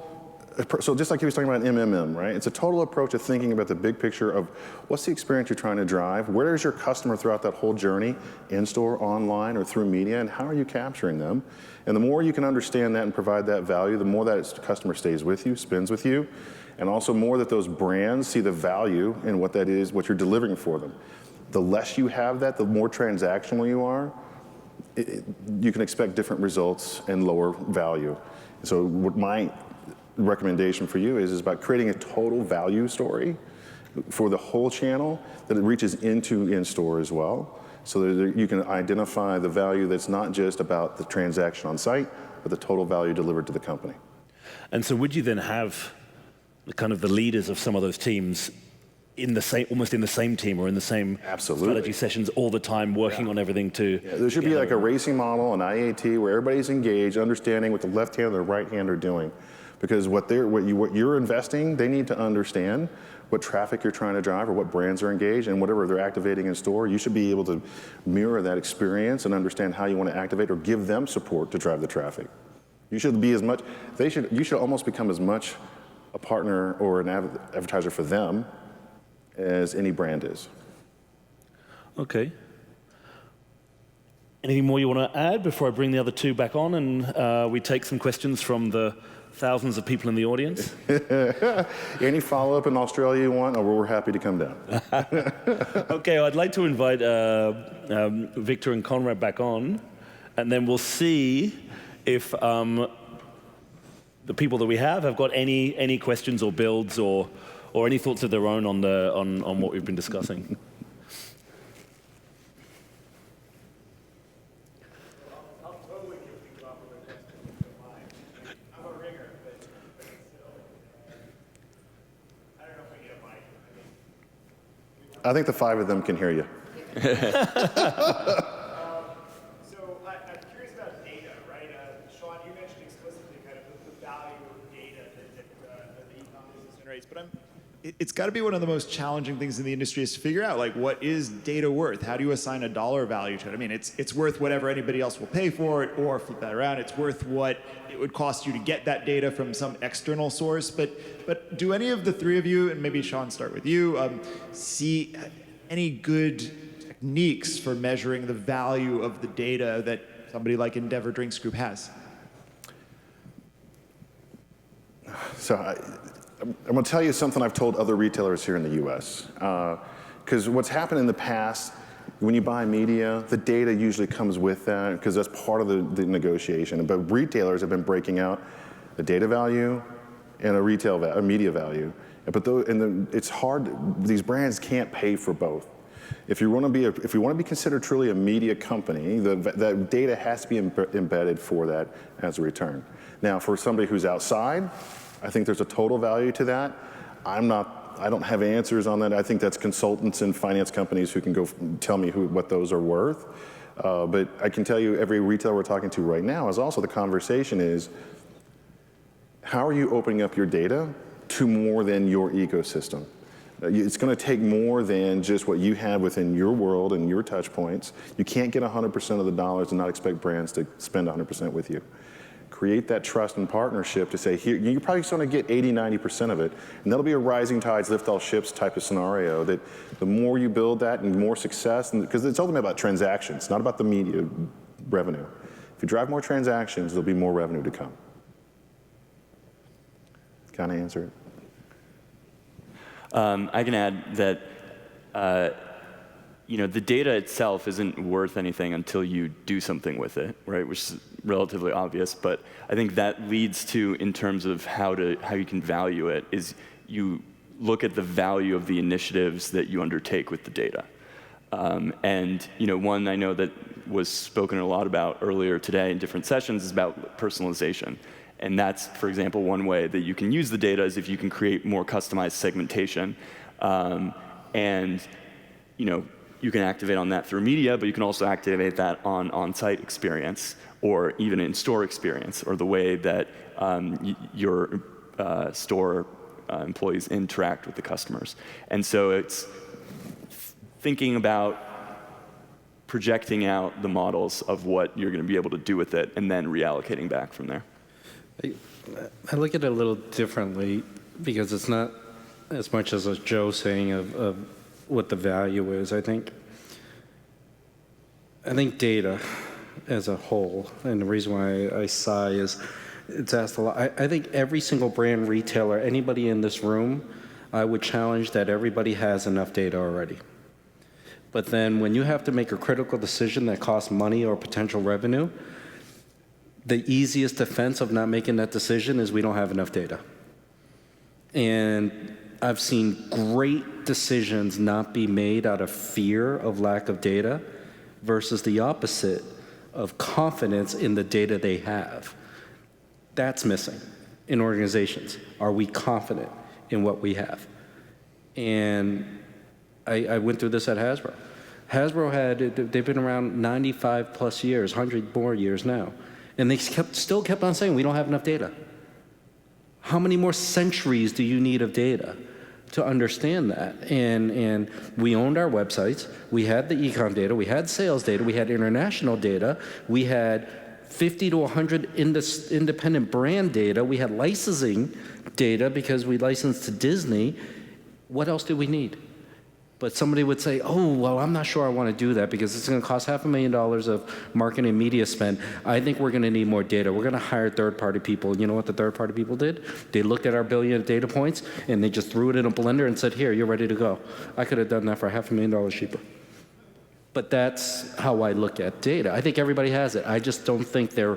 so just like he was talking about MMM, right? It's a total approach of thinking about the big picture of what's the experience you're trying to drive, where is your customer throughout that whole journey, in-store, online, or through media, and how are you capturing them? And the more you can understand that and provide that value, the more that customer stays with you, spends with you, and also more that those brands see the value in what that is, what you're delivering for them. The less you have that, the more transactional you are, you can expect different results and lower value. So what my recommendation for you is about creating a total value story for the whole channel that it reaches into in-store as well, so that you can identify the value that's not just about the transaction on site, but the total value delivered to the company. And so would you then have kind of the leaders of some of those teams in the same, almost in the same team or in the same strategy sessions all the time, working on everything to... Yeah, there should be like a racing model, an IAT, where everybody's engaged, understanding what the left hand and the right hand are doing. Because what you're investing, they need to understand what traffic you're trying to drive or what brands are engaged, and whatever they're activating in store, you should be able to mirror that experience and understand how you want to activate or give them support to drive the traffic. You should be as much, you should almost become as much a partner or an advertiser for them as any brand is. Okay. Anything more you want to add before I bring the other two back on and we take some questions from the thousands of people in the audience? Any follow-up in Australia you want, or we're happy to come down. Okay, I'd like to invite Victor and Konrad back on, and then we'll see if the people that we have got any questions or builds or any thoughts of their own on what we've been discussing. I think the five of them can hear you. So I'm curious about data, right? Shaun, you mentioned explicitly kind of the value of data that the e-com business generates, but I'm it's got to be one of the most challenging things in the industry is to figure out, like, what is data worth? How do you assign a dollar value to it? I mean, it's worth whatever anybody else will pay for it, or flip that around, it's worth what it would cost you to get that data from some external source. But do any of the three of you, and maybe Shaun, start with you, see any good techniques for measuring the value of the data that somebody like Endeavour Drinks Group has? So I'm going to tell you something I've told other retailers here in the US. Because what's happened in the past, when you buy media, the data usually comes with that because that's part of the negotiation. But retailers have been breaking out a data value and a media value. But it's hard, these brands can't pay for both. If you want to be considered truly a media company, that data has to be embedded for that as a return. Now, for somebody who's outside, I think there's a total value to that. I don't have answers on that. I think that's consultants and finance companies who can go tell me what those are worth. But I can tell you, every retailer we're talking to right now is also the conversation is, how are you opening up your data to more than your ecosystem? It's going to take more than just what you have within your world and your touch points. You can't get 100% of the dollars and not expect brands to spend 100% with you. Create that trust and partnership to say, here, you're probably going to get 80, 90% of it. And that'll be a rising tides lift all ships type of scenario, that the more you build that and more success, because it's ultimately about transactions, not about the media revenue. If you drive more transactions, there'll be more revenue to come. Kind of answer it. I can add that the data itself isn't worth anything until you do something with it, right? Which is relatively obvious, but I think that leads to, in terms of how you can value it, is you look at the value of the initiatives that you undertake with the data. And one I know that was spoken a lot about earlier today in different sessions is about personalization. And that's, for example, one way that you can use the data is if you can create more customized segmentation. And you can activate on that through media, but you can also activate that on on-site experience or even in-store experience, or the way that your store employees interact with the customers. And so it's thinking about projecting out the models of what you're going to be able to do with it and then reallocating back from there. I look at it a little differently because it's not as much as Joe saying of what the value is. I think data as a whole, and the reason why I sigh is it's asked a lot. I think every single brand retailer, anybody in this room, I would challenge that everybody has enough data already. But then when you have to make a critical decision that costs money or potential revenue, the easiest defense of not making that decision is we don't have enough data. And I've seen great decisions not be made out of fear of lack of data versus the opposite of confidence in the data they have. That's missing in organizations. Are we confident in what we have? And I went through this at Hasbro. Hasbro they've been around 95 plus years, 100 more years now. And they still kept on saying, we don't have enough data. How many more centuries do you need of data to understand that? And we owned our websites. We had the e-com data. We had sales data. We had international data. We had 50 to 100 independent brand data. We had licensing data because we licensed to Disney. What else do we need? But somebody would say, oh, well, I'm not sure I want to do that because it's going to cost $500,000 of marketing and media spend. I think we're going to need more data. We're going to hire third-party people. You know what the third-party people did? They looked at our billion data points, and they just threw it in a blender and said, here, you're ready to go. I could have done that for $500,000 cheaper. But that's how I look at data. I think everybody has it. I just don't think they're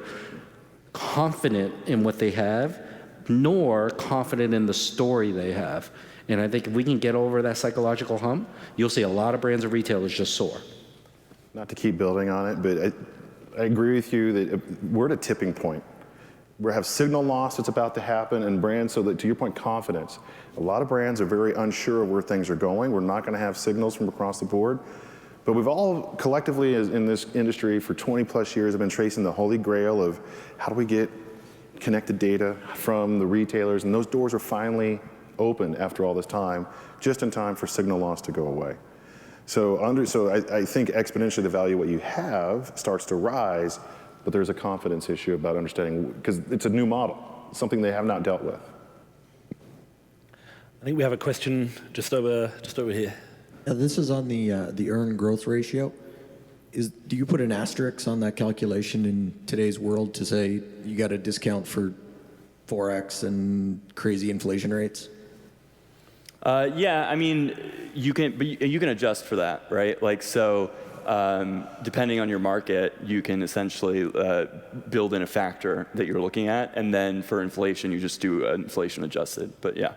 confident in what they have, nor confident in the story they have. And I think if we can get over that psychological hump, you'll see a lot of brands and retailers just soar. Not to keep building on it, but I agree with you that we're at a tipping point. We have signal loss that's about to happen, and brands, so that, to your point, confidence. A lot of brands are very unsure of where things are going. We're not going to have signals from across the board. But we've all collectively in this industry for 20 plus years have been tracing the holy grail of how do we get connected data from the retailers, and those doors are finally open after all this time, just in time for signal loss to go away. So I think exponentially the value of what you have starts to rise, but there's a confidence issue about understanding, because it's a new model, something they have not dealt with. I think we have a question just over here. This is on the earned growth ratio. Do you put an asterisk on that calculation in today's world to say you got a discount for Forex and crazy inflation rates? Yeah, I mean, you can adjust for that, right? Like, so depending on your market, you can essentially build in a factor that you're looking at, and then for inflation, you just do inflation adjusted. But yeah.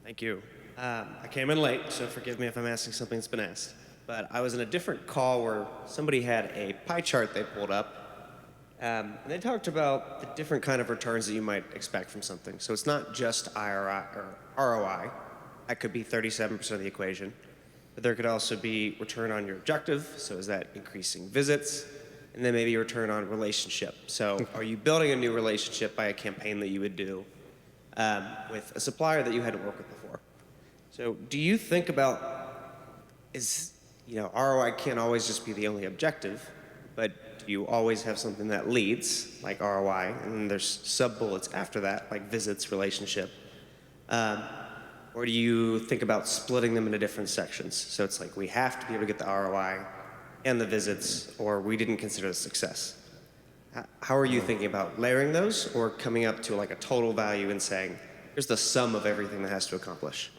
Thank you. I came in late, so forgive me if I'm asking something that's been asked. But I was in a different call where somebody had a pie chart they pulled up, and they talked about the different kind of returns that you might expect from something. So it's not just IRI or ROI. That could be 37% of the equation. But there could also be return on your objective. So is that increasing visits? And then maybe return on relationship. So are you building a new relationship by a campaign that you would do with a supplier that you hadn't worked with before? So do you think about, ROI can't always just be the only objective, but do you always have something that leads, like ROI, and then there's sub-bullets after that, like visits, relationship? Or do you think about splitting them into different sections? So it's like we have to be able to get the ROI and the visits, or we didn't consider it a success. How are you thinking about layering those, or coming up to like a total value and saying, here's the sum of everything that has to accomplish?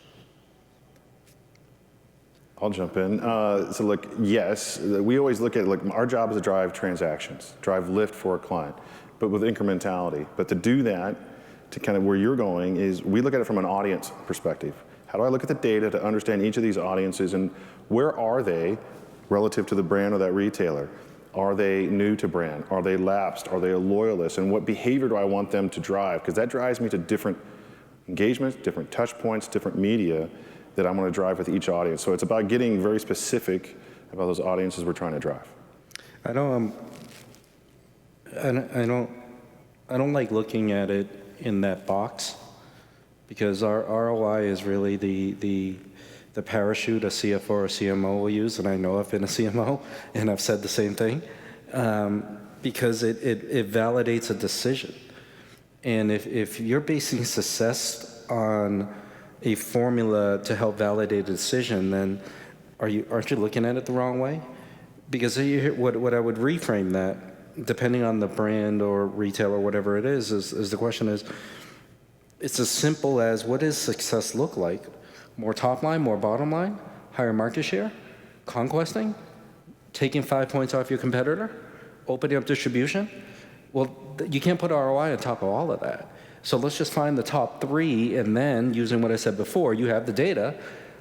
I'll jump in. So look, yes, we always look at, our job is to drive transactions, drive lift for a client, but with incrementality. But to do that, to kind of where you're going, is we look at it from an audience perspective. How do I look at the data to understand each of these audiences, and where are they relative to the brand or that retailer? Are they new to brand? Are they lapsed? Are they a loyalist? And what behavior do I want them to drive? Because that drives me to different engagements, different touch points, different media that I'm going to drive with each audience. So it's about getting very specific about those audiences we're trying to drive. I don't like looking at it in that box, because our ROI is really the parachute a CFO or a CMO will use, and I know I've been a CMO, and I've said the same thing, because it validates a decision. And if you're basing success on a formula to help validate a decision, then aren't you looking at it the wrong way? Because what I would reframe that, depending on the brand or retail or whatever it is the question is, it's as simple as, what does success look like? More top line, more bottom line, higher market share, conquesting, taking 5 points off your competitor, opening up distribution? Well, you can't put ROI on top of all of that. So let's just find the top 3, and then, using what I said before, you have the data,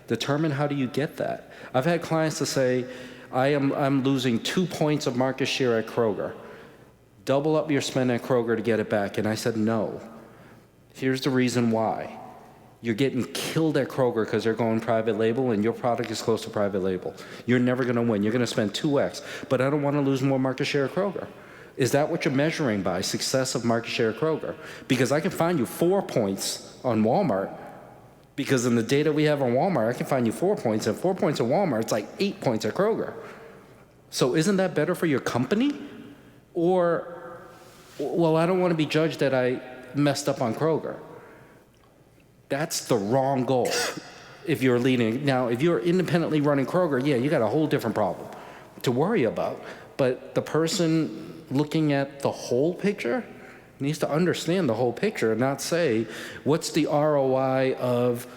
determine how do you get that. I've had clients to say, I'm losing 2 points of market share at Kroger. Double up your spend at Kroger to get it back. And I said, no. Here's the reason why. You're getting killed at Kroger because they're going private label, and your product is close to private label. You're never going to win. You're going to spend 2x. But I don't want to lose more market share at Kroger. Is that what you're measuring by, success of market share at Kroger? Because I can find you 4 points on Walmart, because in the data we have on Walmart, I can find you 4 points, and 4 points at Walmart, it's like 8 points at Kroger. So isn't that better for your company? Or, well, I don't want to be judged that I messed up on Kroger. That's the wrong goal if you're leading. Now, if you're independently running Kroger, yeah, you got a whole different problem to worry about. But the person looking at the whole picture needs to understand the whole picture and not say, what's the ROI of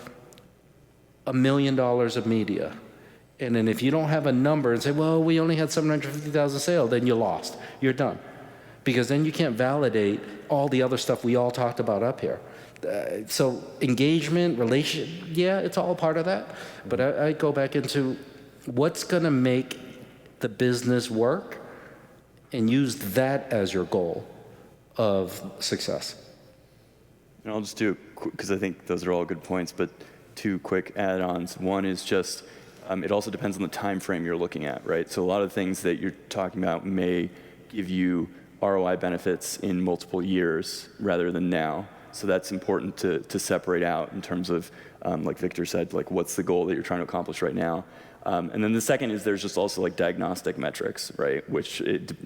$1 million of media? And then if you don't have a number and say, well, we only had 750,000 sales, then you lost. You're done. Because then you can't validate all the other stuff we all talked about up here. So engagement, relation, yeah, it's all part of that. But I go back into what's going to make the business work, and use that as your goal of success. And I'll just do, because I think those are all good points, but 2 quick add-ons. One is just, It also depends on the time frame you're looking at, right? So a lot of things that you're talking about may give you ROI benefits in multiple years rather than now. So that's important to separate out in terms of, like Victor said, like what's the goal that you're trying to accomplish right now. And then the second is there's just also like diagnostic metrics, right? Which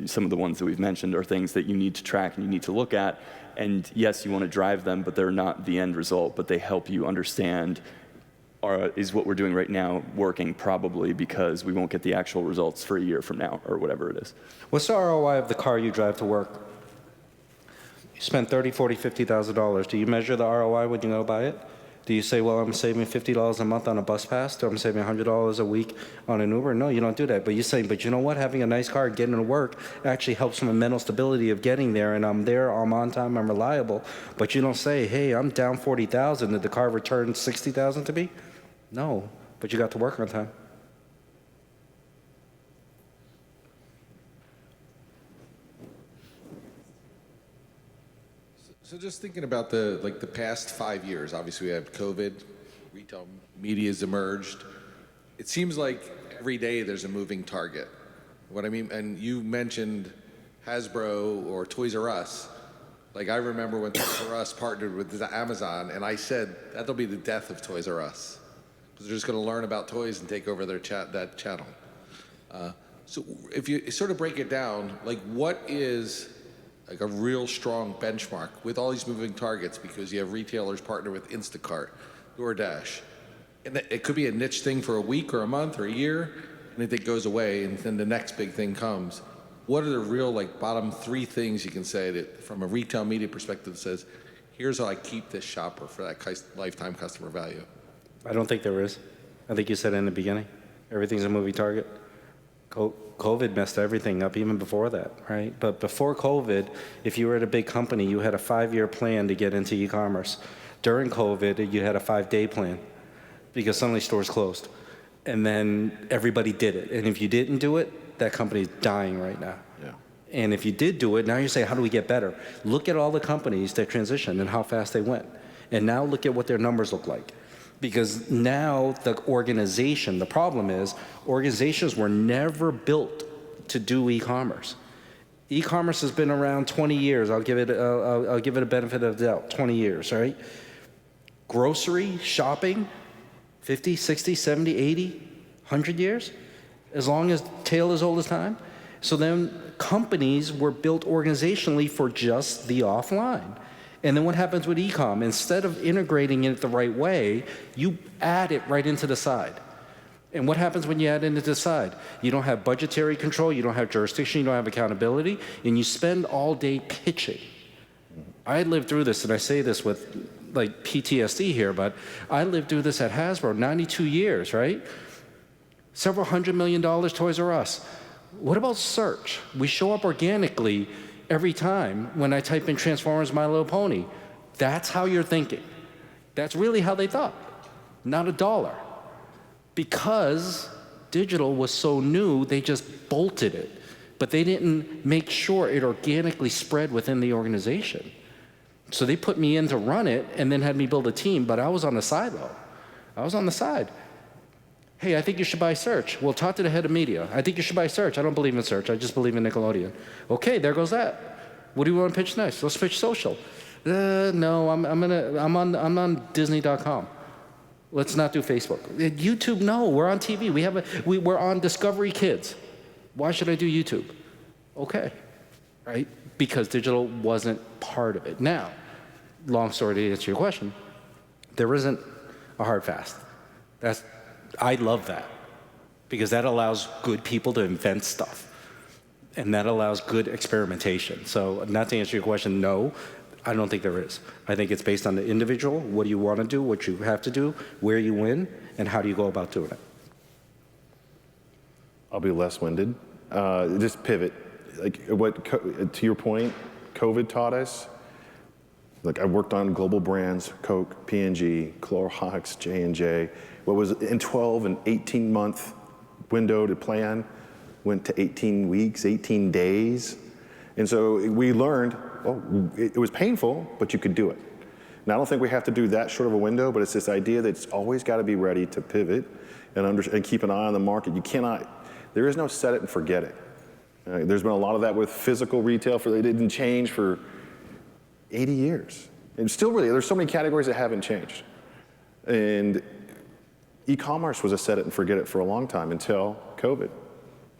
some of the ones that we've mentioned are things that you need to track and you need to look at. And yes, you want to drive them, but they're not the end result, but they help you understand, is what we're doing right now working? Probably, because we won't get the actual results for a year from now or whatever it is. What's the ROI of the car you drive to work? You spend $30,000, $40,000, $50,000. Do you measure the ROI when you go buy it? Do you say, well, I'm saving $50 a month on a bus pass, or I'm saving $100 a week on an Uber? No, you don't do that. But you say, but you know what? Having a nice car, getting to work, actually helps from a mental stability of getting there, and I'm there, I'm on time, I'm reliable. But you don't say, hey, I'm down 40,000. Did the car return 60,000 to me? No, but you got to work on time. So just thinking about the past 5 years, obviously we have COVID, retail media has emerged. It seems like every day there's a moving target. What I mean, and you mentioned Hasbro or Toys R Us. Like I remember when Toys R Us partnered with Amazon, and I said that'll be the death of Toys R Us, because they're just going to learn about toys and take over that channel. So if you sort of break it down, like what is like a real strong benchmark with all these moving targets, because you have retailers partner with Instacart, DoorDash, and it could be a niche thing for a week or a month or a year, and it goes away, and then the next big thing comes. What are the real like bottom 3 things you can say that from a retail media perspective that says, here's how I keep this shopper for that lifetime customer value? I don't think there is. I think you said it in the beginning. Everything's a moving target. COVID messed everything up even before that, right? But before COVID, if you were at a big company, you had a 5-year plan to get into e-commerce. During COVID, you had a 5-day plan because suddenly stores closed. And then everybody did it. And if you didn't do it, that company's dying right now. Yeah. And if you did do it, now you say, how do we get better? Look at all the companies that transitioned and how fast they went. And now look at what their numbers look like. Because now the organization, the problem is organizations were never built to do e-commerce. E-commerce has been around 20 years. I'll give it a benefit of the doubt, 20 years, right? Grocery, shopping, 50, 60, 70, 80, 100 years, as long as tale as old as time. So then companies were built organizationally for just the offline. And then what happens with e-com? Instead of integrating it the right way, you add it right into the side. And what happens when you add it into the side? You don't have budgetary control, you don't have jurisdiction, you don't have accountability, and you spend all day pitching. I lived through this, and I say this with like PTSD here, but I lived through this at Hasbro, 92 years, right? Several $100 million Toys R Us. What about search? We show up organically every time when I type in Transformers My Little Pony. That's how you're thinking. That's really how they thought, not $1. Because digital was so new, they just bolted it. But they didn't make sure it organically spread within the organization. So they put me in to run it and then had me build a team, but I was on the side though. I was on the side. Hey, I think you should buy search. Well, talk to the head of media. I think you should buy search. I don't believe in search. I just believe in Nickelodeon. Okay, there goes that. What do you want to pitch next? Let's pitch social. No, I'm on Disney.com. Let's not do Facebook. YouTube, no, we're on TV. We're on Discovery Kids. Why should I do YouTube? Okay, right? Because digital wasn't part of it. Now, long story to answer your question, there isn't a hard fast. I love that, because that allows good people to invent stuff, and that allows good experimentation. So not to answer your question, no, I don't think there is. I think it's based on the individual, what do you want to do, what you have to do, where you win, and how do you go about doing it. I'll be less winded. Just pivot. Like to your point, COVID taught us. Like I worked on global brands, Coke, P&G, Clorox, J&J. What was in 12 and 18-month window to plan went to 18 weeks, 18 days. And so we learned, it was painful, but you could do it. And I don't think we have to do that short of a window, but it's this idea that it's always got to be ready to pivot and keep an eye on the market. You cannot, there is no set it and forget it. There's been a lot of that with physical retail. They didn't change for 80 years. And still really, there's so many categories that haven't changed. And e-commerce was a set it and forget it for a long time until COVID.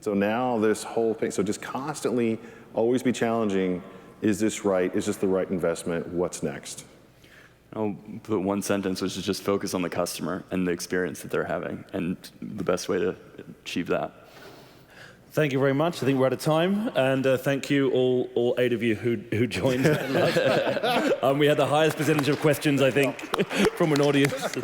So now this whole thing, so just constantly always be challenging, is this right? Is this the right investment? What's next? I'll put one sentence, which is just focus on the customer and the experience that they're having, and the best way to achieve that. Thank you very much. I think we're out of time, and thank you all 8 of you who joined. We had the highest percentage of questions, I think, from an audience.